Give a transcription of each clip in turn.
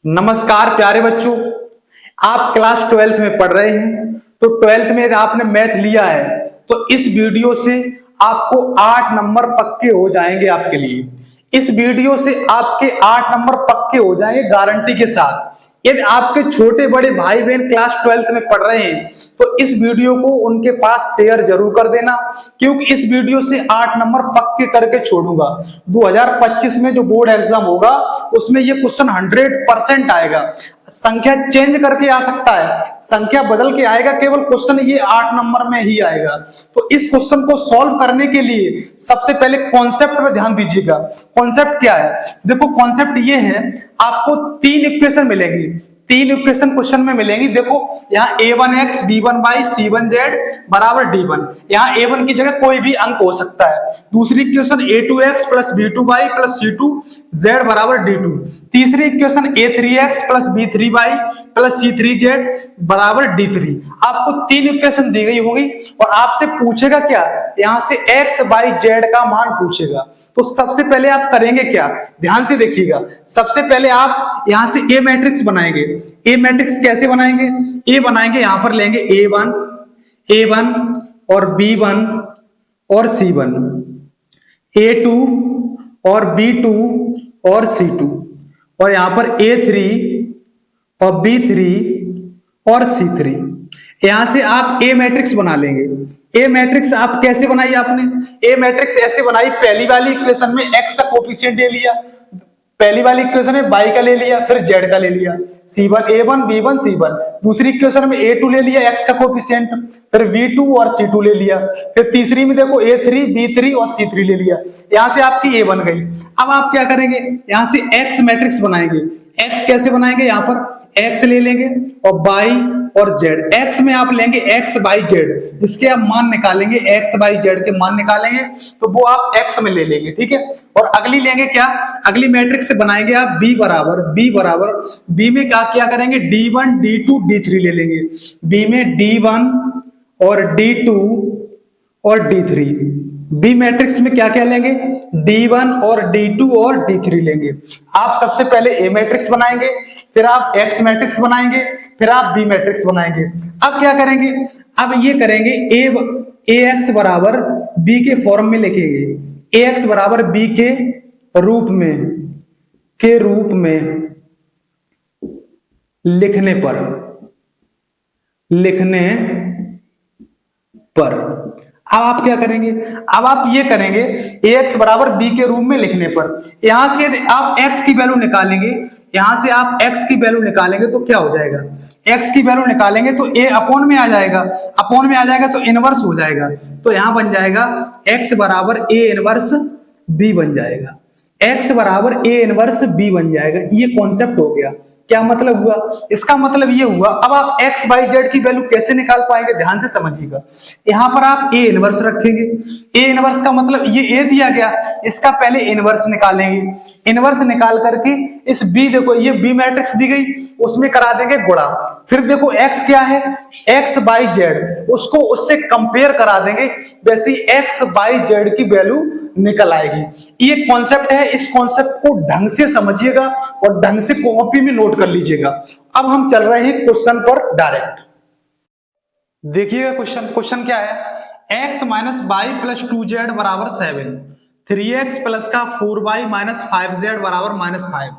नमस्कार प्यारे बच्चों, आप क्लास 12th में पढ़ रहे हैं। तो 12th में आपने मैथ लिया है तो इस वीडियो से आपको 8 नंबर पक्के हो जाएंगे आपके लिए। इस वीडियो से आपके 8 नंबर पक्के हो जाएंगे गारंटी के साथ। यदि आपके छोटे बड़े भाई बहन क्लास 12th में पढ़ रहे हैं तो इस वीडियो को उनके पास शेयर जरूर कर देना, क्योंकि इस वीडियो से 8 नंबर पक्के करके छोड़ूंगा। 2025 में जो बोर्ड एग्जाम होगा उसमें ये क्वेश्चन 100% आएगा। संख्या चेंज करके आ सकता है, संख्या बदल के आएगा, केवल क्वेश्चन ये 8 नंबर में ही आएगा। तो इस क्वेश्चन को सॉल्व करने के लिए सबसे पहले कॉन्सेप्ट पे ध्यान दीजिएगा। कॉन्सेप्ट क्या है? देखो कॉन्सेप्ट ये है, आपको 3 इक्वेशन मिलेंगी। 3 इक्वेशन क्वेश्चन में मिलेंगी। देखो यहाँ a1x b1y c1z बराबर d1, यहाँ a1 की जगह कोई भी अंक हो सकता है। दूसरी equation a2x plus b2y plus c2z बराबर d2। तीसरी equation a3x plus b3y plus c3z बराबर d3। आपको 3 इक्वेशन दी गई होगी और आपसे पूछेगा क्या, यहाँ से x y z का मान पूछेगा। तो सबसे पहले आप करेंगे क्या, ध्यान से देखिएगा। सबसे पहले आप यहां से ए मैट्रिक्स बनाएंगे। ए मैट्रिक्स कैसे बनाएंगे? ए बनाएंगे, यहां पर लेंगे a1 और b1 और c1, a2 और b2 और c2, और यहां पर a3 और b3 और c3। यहां से आप ए मैट्रिक्स बना लेंगे। ए मैट्रिक्स आप कैसे बनाई? आपने ए मैट्रिक्स ऐसे बनाई, पहली वाली इक्वेशन में x का कोफिशिएंट ले लिया, पहली वाली इक्वेशन में y का ले लिया, फिर z का ले लिया, c1 a1 b1 c1। दूसरी इक्वेशन में a2 ले लिया x का कोफिशिएंट, फिर v2 और c2 ले लिया, फिर तीसरी में देखो a3 b3 और c3 ले लिया। यहां से आपकी a बन गई। अब आप क्या करेंगे, यहां से x मैट्रिक्स बनाएंगे। x कैसे बनाएंगे? यहां पर x ले लेंगे और y और z। x में आप लेंगे x y z, इसके आप मान निकालेंगे, x y z के मान निकालेंगे तो वो आप x में ले लेंगे, ठीक है। और अगली लेंगे क्या, अगली मैट्रिक्स से बनाएंगे आप b बराबर b में क्या करेंगे, d1 d2 d3 ले लेंगे। b में d1 और d2 और d3। बी मैट्रिक्स में क्या क्या लेंगे, d1 और d2 और d3 लेंगे। आप सबसे पहले ए मैट्रिक्स बनाएंगे, फिर आप एक्स मैट्रिक्स बनाएंगे, फिर आप बी मैट्रिक्स बनाएंगे। अब क्या करेंगे, अब ये करेंगे ए एक्स बराबर बी के फॉर्म में लिखेंगे। ए एक्स बराबर बी के रूप में लिखने पर अब आप क्या करेंगे, अब आप ये करेंगे ax बराबर b के रूप में लिखने पर यहां से आप x की वैल्यू निकालेंगे। यहां से आप x की वैल्यू निकालेंगे तो क्या हो जाएगा, x की वैल्यू निकालेंगे तो a अपॉन में आ जाएगा, तो इनवर्स हो जाएगा। तो यहां बन जाएगा x बराबर a इनवर्स b बन जाएगा, x बराबर a इनवर्स b बन जाएगा। ये कॉन्सेप्ट हो गया। क्या मतलब हुआ, इसका मतलब ये हुआ। अब आप x y z की वैल्यू कैसे निकाल पाएंगे, ध्यान से समझिएगा। यहां पर आप a इनवर्स रखेंगे। a इनवर्स का मतलब ये a दिया गया, इसका पहले इनवर्स निकालेंगे। इनवर्स निकाल करके इस b, देखो ये b मैट्रिक्स दी गई, उसमें करा देंगे गुणा। फिर देखो x क्या है, x y z, उसको उससे कंपेयर करा देंगे, वैसे x y z की वैल्यू निकल आएगी। ये कॉन्सेप्ट है, इस कॉन्सेप्ट को ढंग से समझिएगा और ढंग से कॉपी में नोट कर लीजिएगा। अब हम चल रहे हैं क्वेश्चन पर डायरेक्ट। देखिएगा क्वेश्चन क्या है, x minus Y plus 2z बराबर 7, 3x प्लस का 4y माइनस 5z बराबर -5,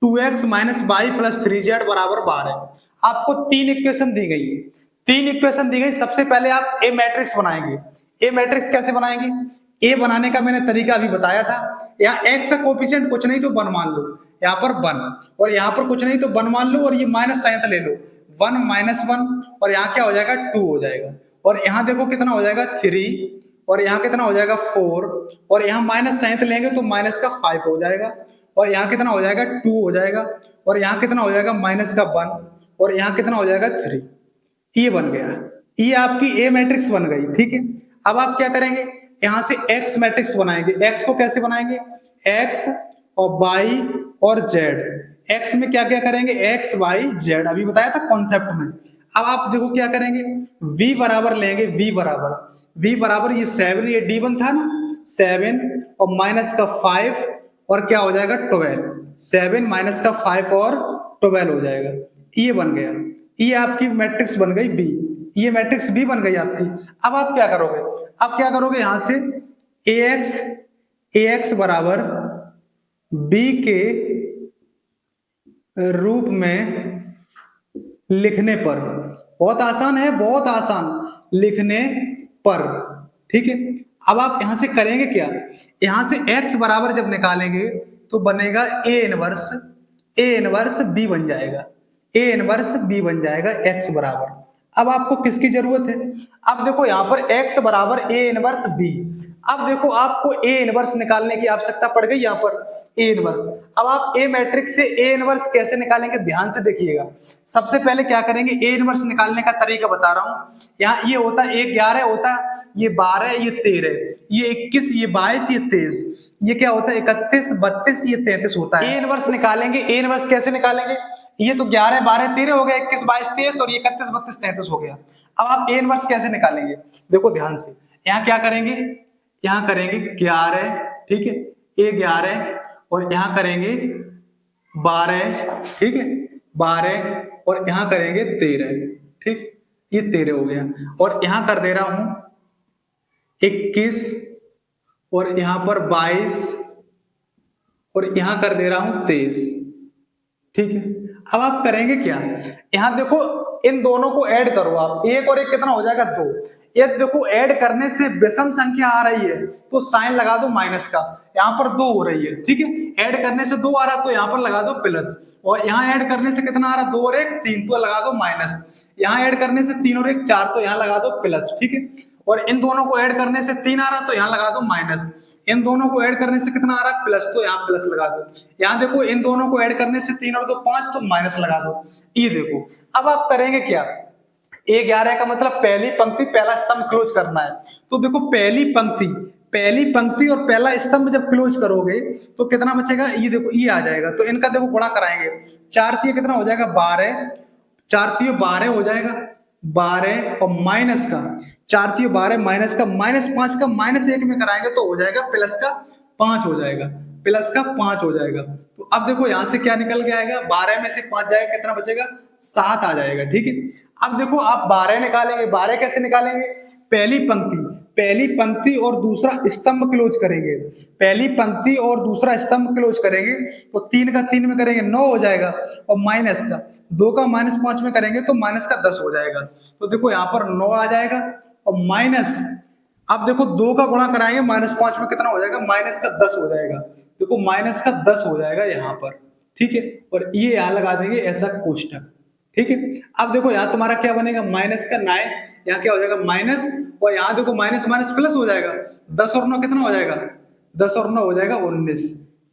2x minus Y plus 3z बराबर 12। आपको 3 इक्वेशन दी गई है। 3 इक्वेशन दी गई, सबसे पहले आप ए मैट्रिक्स बनाएंगे। ए मैट्रिक्स कैसे बनाएंगे, ए बनाने का मैंने तरीका अभी बताया था। यहाँ x का कोफिशिएंट कुछ नहीं तो 1 मान लो, यहाँ पर 1, और यहाँ पर कुछ नहीं तो 1 मान लो, और ये माइनस साइन ले लो, 1 -1, और यहाँ क्या हो जाएगा 2 हो जाएगा। और यहाँ देखो कितना हो जाएगा 3, और यहाँ कितना हो जाएगा 4, और यहाँ माइनस साइन लेंगे तो माइनस का 5 हो जाएगा, और यहाँ कितना हो जाएगा 2 हो जाएगा, और यहाँ कितना हो जाएगा माइनस का 1, और यहाँ कितना हो जाएगा 3। ये बन गया, ये आपकी ए मैट्रिक्स बन गई, ठीक है। अब आप क्या करेंगे, यहां से x मैट्रिक्स बनाएंगे। x को कैसे बनाएंगे, x और y और z। x में क्या क्या करेंगे, x y z, अभी बताया था कॉन्सेप्ट में। अब आप देखो क्या करेंगे, v बराबर लेंगे, v बराबर ये 7, ये d1 था ना, 7 और माइनस का 5 और क्या हो जाएगा 12, 7 माइनस का 5 और 12 हो जाएगा। ये बन गया, ये आपकी मैट्रिक्स बन गई बी, ये मैट्रिक्स बी बन गई आपकी। अब आप क्या करोगे, अब क्या करोगे, यहां से ax बराबर बी के रूप में लिखने पर, बहुत आसान है, बहुत आसान, लिखने पर, ठीक है। अब आप यहां से करेंगे क्या, यहां से x बराबर जब निकालेंगे तो बनेगा ए इनवर्स बी बन जाएगा, ए इनवर्स बी बन जाएगा x बराबर। अब आपको किसकी जरूरत है, अब देखो यहां पर x बराबर ए इनवर्स बी। अब देखो आपको ए इनवर्स निकालने की आवश्यकता पड़ गई, यहां पर ए इनवर्स। अब आप ए मैट्रिक्स से ए इनवर्स कैसे निकालेंगे, ध्यान से देखिएगा। सबसे पहले क्या करेंगे, ए इनवर्स निकालने का तरीका बता रहा हूं। यहाँ ये होता है 11 होता है, ये 12, ये 13, ये 21, ये 22, ये 23, ये क्या होता है 31, 32, ये 33 होता है। ए इनवर्स निकालेंगे, ए इनवर्स कैसे निकालेंगे, ये तो 11, 12, 13 हो गया, 21, 22, 23 और ये 31, 32, 33 हो गया। अब आप ए इनवर्स कैसे निकालेंगे, देखो ध्यान से, यहाँ क्या करेंगे, यहाँ करेंगे 11, ठीक है, ए 11 और यहाँ करेंगे 12, ठीक है, 12 और यहाँ करेंगे 13, ठीक, ये 13 हो गया। और यहाँ कर दे रहा हूं 21 और यहाँ पर 22 और यहाँ कर दे रहा हूं 23, ठीक है। अब आप करेंगे क्या, यहां देखो इन दोनों को ऐड करो आप, एक और एक कितना हो जाएगा 2। ये देखो ऐड करने से विषम संख्या आ रही है तो साइन लगा दो माइनस का, यहाँ पर 2 हो रही है, ठीक है। ऐड करने से 2 आ रहा तो यहाँ पर लगा दो प्लस, और यहाँ ऐड करने से कितना आ रहा 2 और 1 3 तो लगा दो माइनस, यहाँ ऐड करने से 3 और 1 4 तो यहाँ लगा दो प्लस, ठीक है। और इन दोनों को ऐड करने से 3 आ रहा तो यहाँ लगा दो माइनस, इन दोनों को ऐड करने से कितना आ रहा है प्लस, तो यहाँ प्लस लगा दो। यहाँ देखो इन दोनों को ऐड करने से 3 और 2 5 तो माइनस लगा दो, ये देखो। अब आप करेंगे क्या, ए 11 का मतलब पहली पंक्ति पहला स्तंभ क्लोज करना है। तो देखो पहली पंक्ति और पहला स्तंभ जब क्लोज करोगे तो कितना बचेगा, ये देखो ये आ जाएगा। तो इनका देखो गुणा कराएंगे, 4 3 कितना हो जाएगा 12, 4 3 12 हो जाएगा, 12 और माइनस का 4 3 12 माइनस का -5 का -1 में कराएंगे तो हो जाएगा प्लस का 5 हो जाएगा, प्लस का 5 हो जाएगा। तो अब देखो यहां से क्या निकल के आएगा, 12 में से 5 जाएगा, कितना बचेगा 7 आ जाएगा, ठीक है। अब देखो आप 12 निकालेंगे, 12 कैसे निकालेंगे, पहली पंक्ति और दूसरा स्तंभ क्लोज करेंगे, पहली पंक्ति और दूसरा स्तंभ क्लोज करेंगे तो 3 का 3 में करेंगे 9 हो जाएगा, और माइनस का 2 का -5 में करेंगे तो माइनस का 10 हो जाएगा। तो देखो यहाँ पर 9 आ जाएगा और माइनस, अब देखो 2 का गुणा कराएंगे -5 में कितना हो जाएगा, माइनस का 10 हो जाएगा। देखो माइनस का 10 हो जाएगा यहाँ पर, ठीक है। और ये यहाँ लगा देंगे ऐसा कोष्टक, ठीक है। अब देखो यहाँ तुम्हारा क्या बनेगा, माइनस का 9, यहाँ क्या हो जाएगा माइनस, और यहाँ देखो माइनस माइनस प्लस हो जाएगा, 10 और 9 कितना हो जाएगा, 10 और 9 हो जाएगा 19,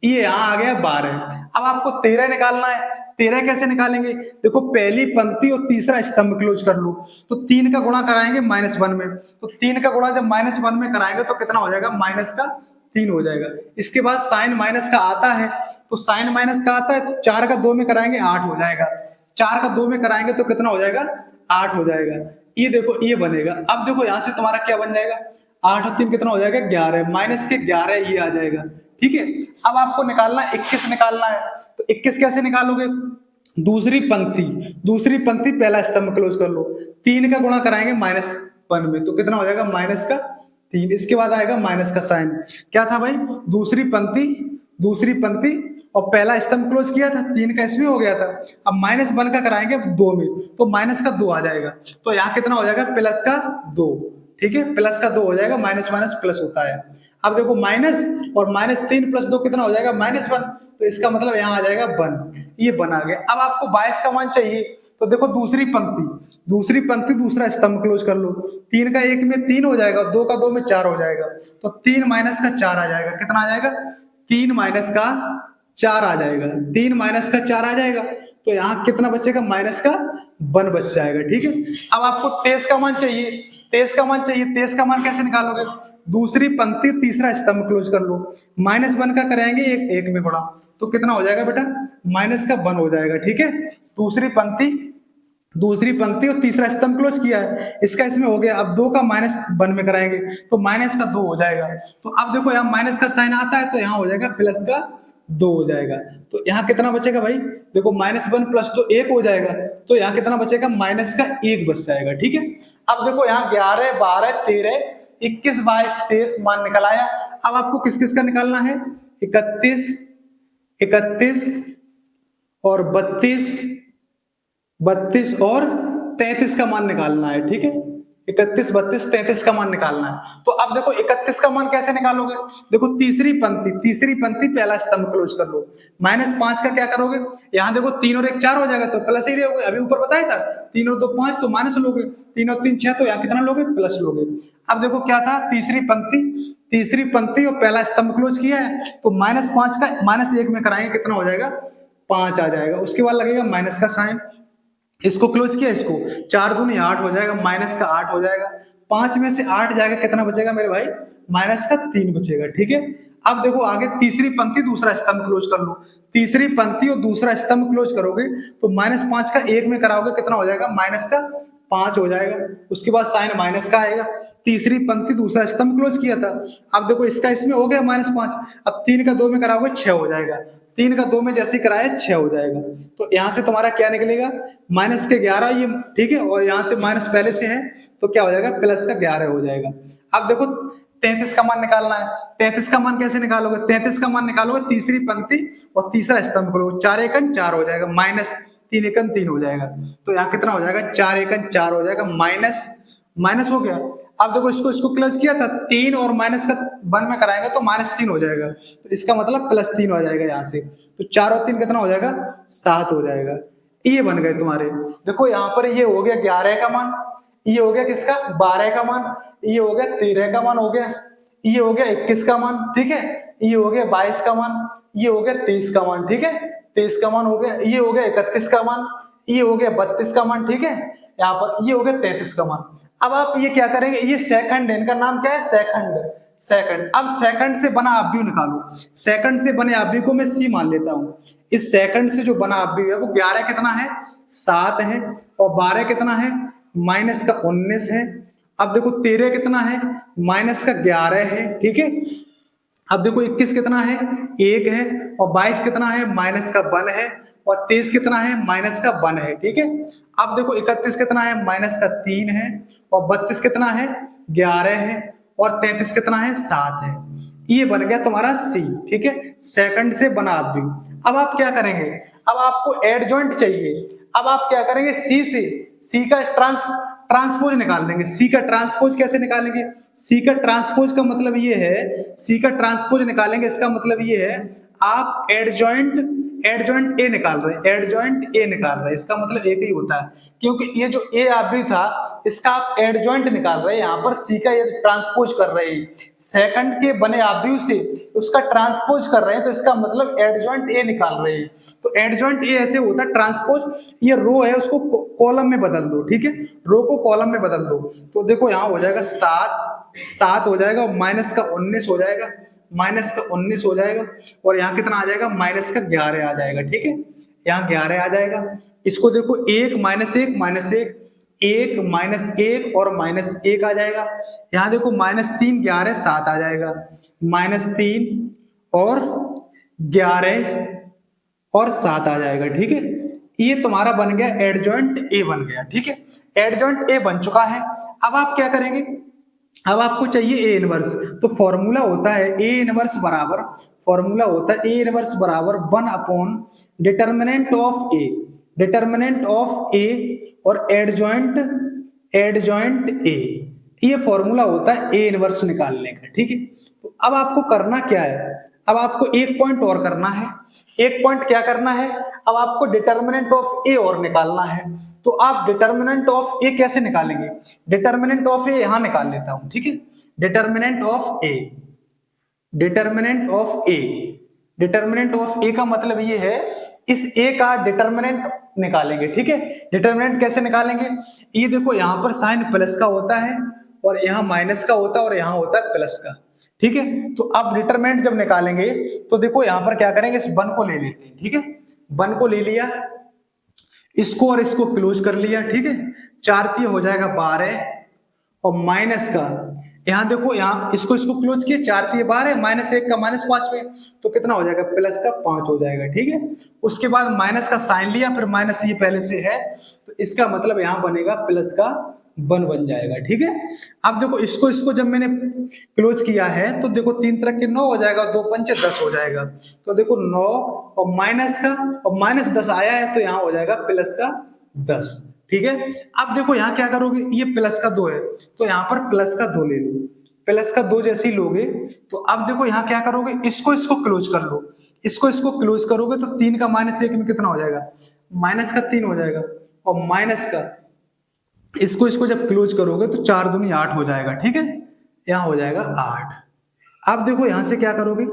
ये यहाँ आ गया 12। अब आपको 13 निकालना है, 13 कैसे निकालेंगे, देखो पहली पंक्ति और तीसरा स्तंभ क्लोज कर लो, तो 3 का गुणा कराएंगे -1 में, तो 3 का गुणा जब -1 में कराएंगे तो कितना हो जाएगा, माइनस का 3 हो जाएगा। इसके बाद साइन माइनस का आता है, तो साइन माइनस का आता है तो 4 का 2 में कराएंगे 8 हो जाएगा, 4 का 2 में कराएंगे तो कितना हो जाएगा 8 हो जाएगा, ये देखो ये बनेगा। अब देखो यहां से तुम्हारा क्या बन जाएगा, 8 और 3 कितना हो जाएगा 11, माइनस के 11 ये आ जाएगा, ठीक है। अब आपको निकालना 21 निकालना है, तो 21 कैसे निकालोगे, दूसरी पंक्ति पहला स्तंभ क्लोज कर लो, 3 का गुणा कराएंगे -1 में तो कितना हो जाएगा माइनस का 3, इसके बाद आएगा माइनस का साइन, क्या था भाई दूसरी पंक्ति और पहला स्तंभ क्लोज किया था, 3 का इसमें हो गया था, अब -1 का कराएंगे 2 में तो माइनस का 2 आ जाएगा, तो यहाँ कितना हो जाएगा प्लस का 2, ठीक है, प्लस का 2 हो जाएगा, माइनस माइनस प्लस होता है। अब देखो माइनस और -3 + 2 कितना हो जाएगा -1, तो इसका मतलब यहाँ आ जाएगा 1, ये बन आ गया। अब आपको 22 का मान चाहिए, तो देखो दूसरी पंक्ति दूसरा स्तंभ क्लोज कर लो, 3 का 1 में 3 हो जाएगा, 2 का 2 में 4 हो जाएगा, तो 3 माइनस का 4 आ जाएगा, कितना आ जाएगा 3 माइनस का 4 आ जाएगा, 3 माइनस का 4 आ जाएगा, तो यहाँ कितना बचेगा माइनस का 1 बच जाएगा, ठीक है। अब आपको 23 का मान चाहिए, 23 का मान कैसे निकालोगे, दूसरी पंक्ति तीसरा स्तंभ क्लोज कर लो, -1 का कराएंगे 1 में गुणा, तो कितना हो जाएगा बेटा माइनस का 1 हो जाएगा, ठीक है। दूसरी पंक्ति और तीसरा स्तंभ क्लोज किया है, इसका इसमें हो गया। अब 2 का -1 में कराएंगे तो माइनस का 2 हो जाएगा, तो अब देखो यहाँ माइनस का साइन आता है तो यहाँ हो जाएगा प्लस का 2 हो जाएगा। तो यहाँ कितना बचेगा भाई, देखो -1 प्लस तो 1 हो जाएगा, तो यहाँ कितना बचेगा, माइनस का 1 बच जाएगा, ठीक है। अब देखो यहाँ 11, 12, 13, 21, 22, 23 मान निकल आया। अब आपको किस किस का निकालना है, 31, 31 और 32, 32 और 33 का मान निकालना है, ठीक है। 31, 32, 33 का मान निकालना है। तो अब देखो 31 का मान कैसे निकालोगे, देखो तीसरी पंक्ति पहला स्तंभ क्लोज कर लो। -5 का क्या करोगे, यहाँ देखो 3 और 1 4 हो जाएगा, तो प्लस ही लोगे। अभी ऊपर बताया था 3 और 2 5, तो माइनस लोगे, 3 और 3 6, तो यहाँ कितना लोगे, प्लस लोगे। अब देखो क्या था, तीसरी पंक्ति और पहला स्तंभ क्लोज किया है, तो -5 का -1 में कराएंगे, कितना हो जाएगा, 5 आ जाएगा। उसके बाद लगेगा माइनस का साइन, इसको क्लोज किया, इसको 4 दूनी 8 हो जाएगा, माइनस का 8 हो जाएगा। 5 में से 8 जाएगा, कितना बचेगा मेरे भाई, माइनस का 3 बचेगा, ठीक है। अब देखो आगे तीसरी पंक्ति दूसरा स्तंभ क्लोज कर लो। तीसरी पंक्ति और दूसरा स्तंभ क्लोज करोगे तो -5 का 1 में कराओगे, कितना हो जाएगा, माइनस का 5 हो जाएगा। उसके बाद साइन माइनस का आएगा। तीसरी पंक्ति दूसरा स्तंभ क्लोज किया था, अब देखो इसका इसमें हो गया -5, अब 3 का 2 में कराओगे 6 हो जाएगा। 3 का 2 में जैसे ही कराया 6 हो जाएगा। तो यहां से तुम्हारा क्या निकलेगा, माइनस के 11 ये, ठीक है, और यहां से माइनस पहले से है तो क्या हो जाएगा, प्लस का 11 हो जाएगा। अब देखो 33 का मान निकालना है। 33 का मान कैसे निकालोगे, 33 का मान निकालोगे तीसरी पंक्ति और तीसरा स्तंभ करो, 4 एकन 4 हो जाएगा, -3 एकन 3 हो जाएगा। तो यहाँ कितना हो जाएगा, 4 एकन 4 हो जाएगा, माइनस हो गया। अब देखो इसको क्लोज किया था, 3 और माइनस का 1 में कराएंगे तो -3 हो जाएगा, तो इसका मतलब +3 हो जाएगा यहाँ से। तो 4 और 3 कितना हो जाएगा, 7 हो जाएगा। ये बन गए तुम्हारे। देखो यहाँ पर ये हो गया 11 का मान, ये हो गया किसका, 12 का मान, ये हो गया 13 का मान हो गया, ये हो गया 21 का मान, ठीक है, ये हो गया 22 का मान, ये हो गया 23 का मान, ठीक है, 23 का मान हो गया, ये हो गया 31 का मान, ये हो गया 32 का मान, ठीक है, यहाँ पर ये हो गया 33 का मान। अब आप ये क्या करेंगे, ये सेकंड है, इनका नाम क्या है, सेकंड। अब सेकंड से बना आव्यूह निकालो। सेकंड से बने आव्यूह को मैं सी मान लेता हूं। इस सेकंड से जो बना आव्यूह है वो 11 कितना है, 7 है, और 12 कितना है, -19 है। अब देखो 13 कितना है, -11 है, ठीक है। अब देखो 21 कितना है, 1 है, और 22 कितना है, -1 है, और 23 कितना है, -1 है, ठीक है। अब देखो 31 कितना है, -3 है, और 32 कितना है, 11 है, और 33 कितना है, 7 है। ये बन गया तुम्हारा सी, ठीक है, सेकंड से बना आव्यूह। अब आप क्या करेंगे, अब आपको एडजॉइंट चाहिए। अब आप क्या करेंगे, सी से सी का ट्रांसपोज निकाल देंगे। सी का ट्रांसपोज कैसे निकालेंगे, सी का ट्रांसपोज का मतलब ये है, सी का ट्रांसपोज निकालेंगे, इसका मतलब ये है आप एडजॉइंट ए निकाल रहे हैं, एडजॉइंट ए निकाल रहे हैं, इसका मतलब एक ही होता है, क्योंकि ये जो ए आव्यूह था इसका आप एडजॉइंट निकाल रहे हैं, यहाँ पर सी का ये ट्रांसपोज कर रहे हैं, सेकंड के बने आव्यूह से उसका ट्रांसपोज कर रहे हैं, तो इसका मतलब एडजॉइंट ए निकाल रहे हैं। तो एडजॉइंट ए ऐसे होता है ट्रांसपोज, ये रो है उसको कॉलम में बदल दो, ठीक है, रो को कॉलम में बदल दो। तो देखो यहाँ हो जाएगा 7 हो जाएगा, और -19 हो जाएगा, -19 हो जाएगा, और यहाँ कितना आ जाएगा, -11 आ जाएगा, ठीक है, यहाँ 11 आ जाएगा। इसको देखो 1 -1 -1 1 -1 और -1 आ जाएगा। यहाँ देखो -3 11 7 आ जाएगा, -3 और 11 और 7 आ जाएगा, ठीक है। ये तुम्हारा बन गया एडजॉइंट ए बन गया, ठीक है, एडजॉइंट ए बन चुका है। अब आप क्या करेंगे, अब आपको चाहिए ए इनवर्स, तो फॉर्मूला होता है ए इनवर्स बराबर, फॉर्मूला होता है ए इनवर्स बराबर 1 अपॉन डिटर्मिनेंट ऑफ ए और एडजॉइंट ए। ये फॉर्मूला होता है ए इनवर्स निकालने का, ठीक है। तो अब आपको करना क्या है, अब आपको एक पॉइंट और करना है। एक पॉइंट क्या करना है, अब आपको डिटर्मिनेंट ऑफ ए और निकालना है। तो आप डिटर्मिनेंट ऑफ ए कैसे निकालेंगे, डिटर्मिनेंट ऑफ ए यहां निकाल लेता हूं, ठीक है, डिटर्मिनेंट ऑफ ए का मतलब ये है, इस ए का डिटर्मिनेंट निकालेंगे, ठीक है। डिटर्मिनेंट कैसे निकालेंगे, ये देखो यहां पर साइन प्लस का होता है, और यहाँ माइनस का होता है, और यहाँ होता है प्लस का, ठीक है। तो अब डिटरमिनेंट जब निकालेंगे तो देखो यहां पर क्या करेंगे, इस 1 को ले लेते हैं, ठीक है, 1 को ले लिया, इसको और इसको क्लोज कर लिया, ठीक है, 4 3 हो जाएगा 12, और माइनस का यहाँ देखो, यहाँ इसको क्लोज किए, 4 3 12 है, -1 का -5 में, तो कितना हो जाएगा, प्लस का 5 हो जाएगा। ठीक है, उसके बाद माइनस का साइन लिया, फिर माइनस ये पहले से है, तो इसका मतलब यहाँ बनेगा प्लस का 1 बन जाएगा। ठीक है, अब देखो इसको जब मैंने क्लोज किया है तो देखो 3 तरह के 9 हो जाएगा, 2 पंचे 10 हो जाएगा। तो देखो 9 और माइनस का, और -10 आया है तो यहाँ हो जाएगा प्लस का 10। ठीक है, अब देखो यहाँ क्या करोगे, ये प्लस का 2 है तो यहाँ पर प्लस का 2 ले लो। प्लस का 2 जैसे ही लोगे तो अब देखो यहाँ क्या करोगे, इसको क्लोज कर लो। इसको क्लोज करोगे तो 3 का -1 में कितना हो जाएगा, माइनस का 3 हो जाएगा। और माइनस का इसको जब क्लोज करोगे तो 4 दूनी 8 हो जाएगा। ठीक है, यहाँ हो जाएगा 8। अब देखो यहाँ से क्या करोगे,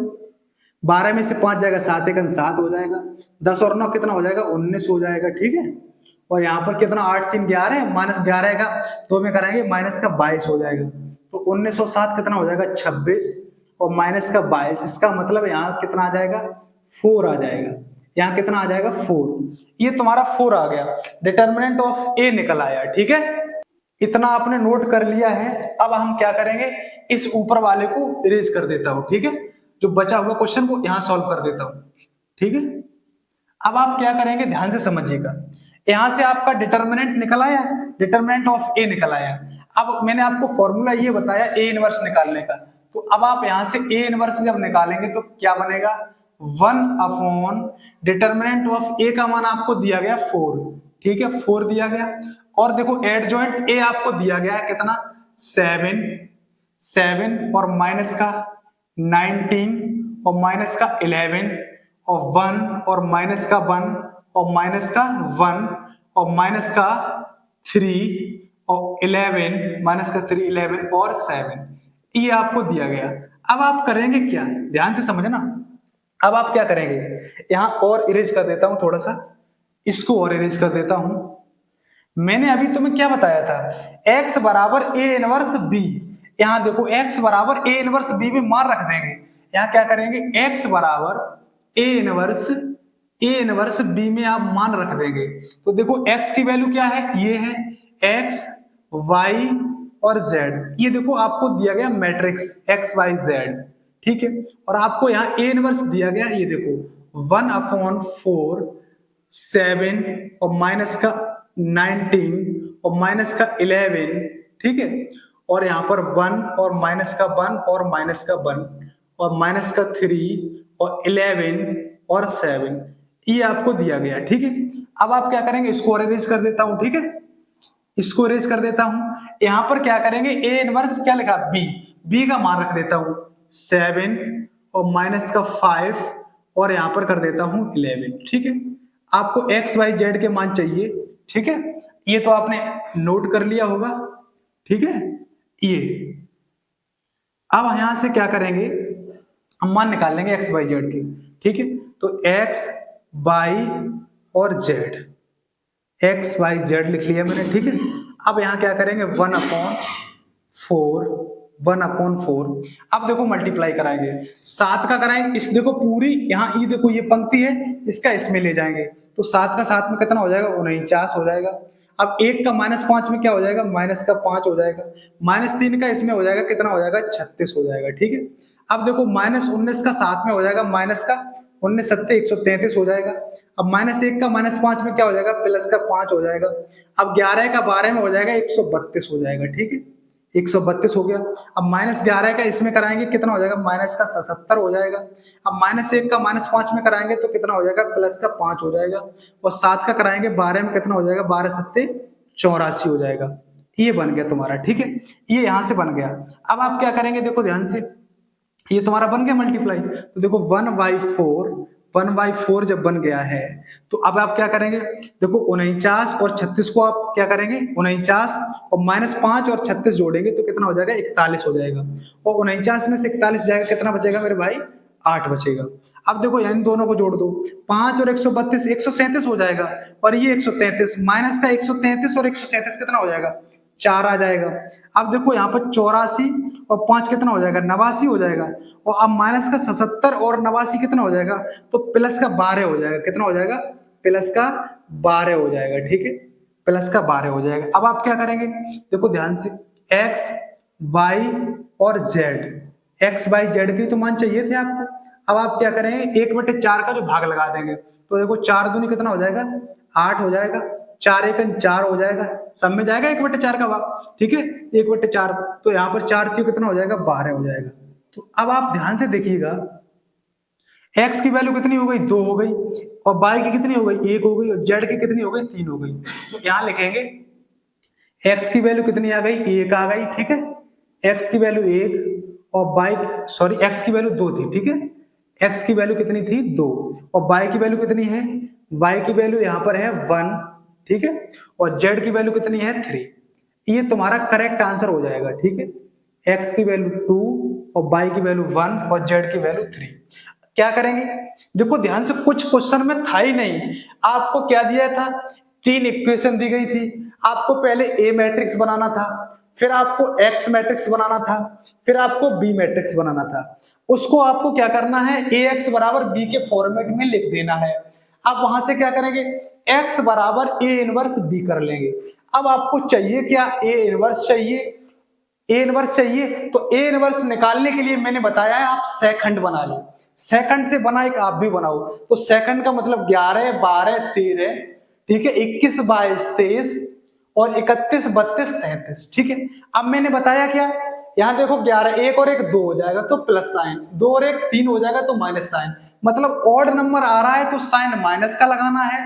12 में से 5 जाएगा, 7 1 7 हो जाएगा, 10 और 9 कितना हो जाएगा, 19 हो जाएगा। ठीक है, और यहाँ पर कितना, 8 3 11, -11 का 2 में कराएंगे, माइनस का 22 हो जाएगा। तो 19 और 7 कितना हो जाएगा, 26, और माइनस का 22, इसका मतलब यहाँ कितना आ जाएगा, 4 आ जाएगा। यहाँ कितना आ जाएगा, 4। ये तुम्हारा 4 आ गया, डिटर्मिनेंट ऑफ ए निकल आया। ठीक है, इतना आपने नोट कर लिया है। अब हम क्या करेंगे, इस ऊपर वाले को इरेज कर देता हूं। ठीक है, जो बचा हुआ क्वेश्चन को यहां सॉल्व कर देता हूं। ठीक है, अब आप क्या करेंगे, ध्यान से समझिएगा। यहां से आपका डिटर्मिनेंट निकल आया, डिटर्मिनेंट ऑफ ए निकल आया। अब मैंने आपको फॉर्मूला ये बताया ए इनवर्स निकालने का, तो अब आप यहां से ए इनवर्स जब निकालेंगे तो क्या बनेगा, 1 अपॉन डिटर्मिनेंट ऑफ ए का मान आपको दिया गया 4। ठीक है, 4 दिया गया, और देखो एडजॉइंट ए आपको दिया गया है कितना, 7 और माइनस का 19 और माइनस का 11 और 1 और माइनस का 1 और माइनस का 1 और माइनस का 3 और 11, माइनस का 3 11 और 7, ये आपको दिया गया। अब आप करेंगे क्या, ध्यान से समझना। अब आप क्या करेंगे, यहां और इरेज कर देता हूं, थोड़ा सा इसको और इरेज कर देता हूं। मैंने अभी तुम्हें क्या बताया था, x बराबर ए इनवर्स बी। यहां देखो x बराबर ए इनवर्स बी में मान रख देंगे। यहां क्या करेंगे, x बराबर ए इनवर्स बी में आप मान रख देंगे। तो देखो x की वैल्यू क्या है, ये है x y और z। ये देखो आपको दिया गया मैट्रिक्स x y z। ठीक है, और आपको यहाँ ए इनवर्स दिया गया, ये देखो 1/4 7 और माइनस का 19 और माइनस का 11। ठीक है, और यहाँ पर 1 और माइनस का 1 और माइनस का 1 और माइनस का 3 और 11 और 7, ये आपको दिया गया। ठीक है, अब आप क्या करेंगे, इसको अरेंज कर देता हूं। ठीक है, इसको अरेंज कर देता हूं। यहां पर क्या करेंगे, ए इनवर्स क्या लिखा, बी का मान रख देता हूं 7 और माइनस का 5 और यहां पर कर देता हूं 11। ठीक है, आपको एक्स वाई जेड के मान चाहिए। ठीक है, ये तो आपने नोट कर लिया होगा। ठीक है, ये अब यहां से क्या करेंगे, हम मान निकाल लेंगे एक्स वाई जेड की। ठीक है, तो एक्स वाई और जेड, एक्स वाई जेड लिख लिया मैंने। ठीक है, अब यहां क्या करेंगे, 1/4 अब देखो मल्टीप्लाई कराएंगे, 7 का कराएंगे, इस देखो पूरी यहाँ, ये देखो ये पंक्ति है, इसका इसमें ले जाएंगे तो 7 का 7 में कितना हो जाएगा, 49 हो जाएगा। अब 1 का -5 में क्या हो जाएगा, माइनस का 5 हो जाएगा। -3 का इसमें हो जाएगा, कितना हो जाएगा, 36 हो जाएगा। ठीक है, अब देखो -19 का 7 में हो जाएगा, माइनस का 19 7 133 हो जाएगा। अब -1 का -5 में क्या हो जाएगा, प्लस का 5 हो जाएगा। अब 11 का 12 में हो जाएगा, 132 हो जाएगा। ठीक है, 132 हो गया। अब -11 का इसमें कराएंगे, कितना हो जाएगा, माइनस का 77 हो जाएगा। अब -1 का -5 में कराएंगे तो कितना हो जाएगा, प्लस का 5 हो जाएगा। और 7 का कराएंगे 12 में, कितना हो जाएगा, 12 7 84 हो जाएगा। ये बन गया तुम्हारा। ठीक है, ये यहां से बन गया। अब आप क्या करेंगे, देखो ध्यान से, ये तुम्हारा बन गया मल्टीप्लाई। तो देखो 1/4 जब बन गया है तो अब आप क्या करेंगे, देखो 49 और 36 को आप क्या करेंगे, 49 और -5 और 36 जोड़ेंगे तो कितना हो जाएगा, 41 हो जाएगा। और 49 में से 41 जाएगा, कितना बचेगा मेरे भाई, 8 बचेगा। अब देखो इन दोनों को जोड़ दो, 5 और 132 137 हो जाएगा, और ये 133, माइनस का 133 और 137 कितना हो जाएगा, 4 आ जाएगा। अब देखो यहाँ पर 84 और 5 कितना हो जाएगा, 89 हो जाएगा। और अब माइनस का 77 और 89 कितना हो जाएगा, तो प्लस का 12 हो जाएगा। कितना हो जाएगा, प्लस का 12 हो जाएगा। ठीक है, प्लस का 12 हो जाएगा। अब आप क्या करेंगे, देखो ध्यान से, x वाई और जेड, एक्स वाई जेड के तो मान चाहिए थे आपको। अब आप क्या करेंगे, 1/4 का जो भाग लगा देंगे, तो देखो 4 दूनी कितना हो जाएगा, 8 हो जाएगा, 4 एकन 4 हो जाएगा, सब में जाएगा 1/4 का भाग, ठीक है, 1/4। तो यहाँ पर 4 क्यों कितना हो जाएगा, 12 हो जाएगा। तो अब आप ध्यान से देखिएगा, एक्स की वैल्यू कितनी हो गई, 2 हो गई, और वाई की कितनी हो गई, 1 हो गई, और जेड की कितनी हो गई, 3 हो गई। तो यहाँ लिखेंगे एक्स की वैल्यू कितनी आ गई, 1 आ गई, ठीक है, एक्स की वैल्यू 1, और वाई सॉरी एक्स की वैल्यू 2 थी, ठीक है, एक्स की वैल्यू कितनी थी, 2, और वाई की वैल्यू कितनी है, वाई की वैल्यू यहाँ पर है 1, ठीक है, और जेड की वैल्यू कितनी है, 3। ये तुम्हारा करेक्ट आंसर हो जाएगा, ठीक है, एक्स की वैल्यू 2 और वाई की वैल्यू 1 और जेड की वैल्यू 3। क्या करेंगे, देखो ध्यान से, कुछ क्वेश्चन में था ही नहीं, आपको क्या दिया था, 3 इक्वेशन दी गई थी, आपको पहले ए मैट्रिक्स बनाना था, फिर आपको एक्स मैट्रिक्स बनाना था, फिर आपको बी मैट्रिक्स बनाना था। उसको आपको क्या करना है, ए एक्स बराबर बी के फॉर्मेट में लिख देना है। आप वहां से क्या करेंगे, एक्स बराबर ए इनवर्स बी कर लेंगे। अब आपको चाहिए क्या, ए इनवर्स चाहिए, ए इनवर्स चाहिए, तो ए इनवर्स निकालने के लिए मैंने बताया है आप सेकंड बना लो, सेकंड से बना एक आप भी बनाओ। तो सेकंड का मतलब 11 12 13, ठीक है, 21 22 23 और 31 32 33, ठीक है। अब मैंने बताया क्या, यहां देखो 11, 1 और 1 2 हो जाएगा तो प्लस साइन, 2 और 1 3 हो जाएगा तो माइनस साइन, मतलब ऑड नंबर आ रहा है तो साइन माइनस का लगाना है,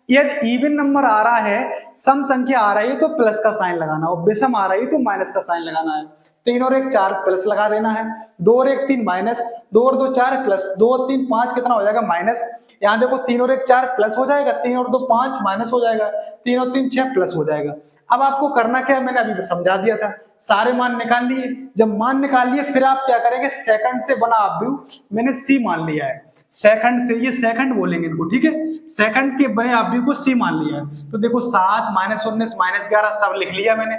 यदि इवन नंबर आ रहा है, सम संख्या आ रही है तो प्लस का साइन लगाना, और विषम आ रही है तो माइनस का साइन लगाना है। 3 और 1 4 प्लस लगा देना है, 2 और 1 3 माइनस, 2 और 2 4 प्लस, 2 और 3 5 कितना हो जाएगा माइनस। यहाँ देखो 3 और 1 4 प्लस हो जाएगा, 3 और 2 5 माइनस हो जाएगा, 3 और 3 6 प्लस हो जाएगा। अब आपको करना क्या है, मैंने अभी समझा दिया था, सारे मान निकाल लिए। जब मान निकाल लिए फिर आप क्या करेंगे, सेकंड से बना आप मैंने सी मान लिया है, सेकंड से, ये सेकंड बोलेंगे इनको, ठीक है, सेकंड के बने आप को सी मान लिया है। तो देखो 7 -19 -11 सब लिख लिया मैंने।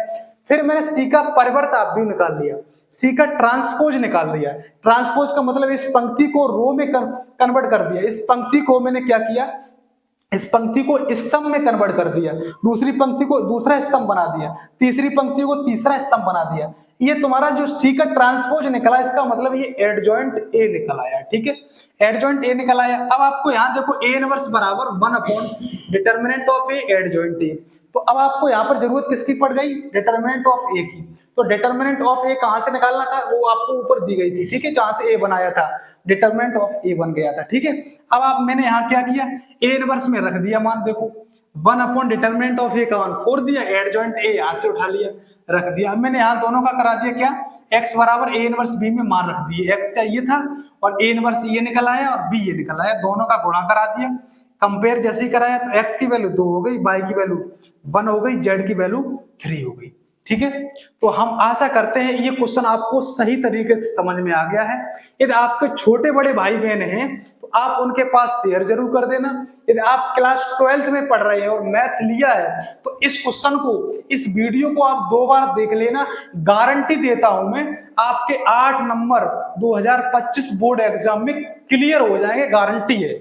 फिर मैंने सी का परिवर्त आप निकाल लिया, सी का ट्रांसपोज निकाल दिया। ट्रांसपोज का मतलब इस पंक्ति को रो में कन्वर्ट कर दिया, इस पंक्ति को मैंने क्या किया, इस पंक्ति को स्तंभ में कन्वर्ट कर दिया, दूसरी पंक्ति को दूसरा स्तंभ बना दिया, तीसरी पंक्ति को तीसरा स्तंभ बना दिया। ये तुम्हारा जो सी का ट्रांसपोज निकला, इसका मतलब ये एडजॉइंट ए निकल आया, ठीक है, एडजॉइंट ए निकल आया। अब आपको यहाँ देखो ए इनवर्स बराबर 1 determinant of A adjoint A. तो अब आपको यहाँ पर जरूरत किसकी पड़ गई, डिटर्मिनेंट ऑफ ए की। तो डिटर्मिनेंट ऑफ ए कहां से निकालना था, वो आपको ऊपर दी गई थी, ठीक है, जहां से ए बनाया था, डिटर्मिनेंट ऑफ ए बन गया था, ठीक है। अब आप मैंने यहाँ क्या किया, ए इनवर्स में रख दिया मान, देखो 1 डिटर्मिनेंट ऑफ ए का 1 4 दिया, एडजॉइंट ए यहाँ से उठा लिया रख दिया। अब मैंने यहाँ दोनों का करा दिया क्या, x बराबर ए इनवर्स बी में मान रख दिए, x का ये था और ए इनवर्स ये निकल आया और b ये निकल आया, दोनों का गुणा करा दिया, कंपेयर जैसे ही कराया तो x की वैल्यू 2 हो गई, y की वैल्यू 1 हो गई, z की वैल्यू 3 हो गई, ठीक है। तो हम आशा करते हैं ये क्वेश्चन आपको सही तरीके से समझ में आ गया है। यदि आपके छोटे बड़े भाई बहन हैं तो आप उनके पास शेयर जरूर कर देना। यदि आप क्लास 12th में पढ़ रहे हैं और मैथ लिया है तो इस क्वेश्चन को, इस वीडियो को आप 2 बार देख लेना, गारंटी देता हूं मैं, आपके 8 नंबर 2025 बोर्ड एग्जाम में क्लियर हो जाएंगे, गारंटी है।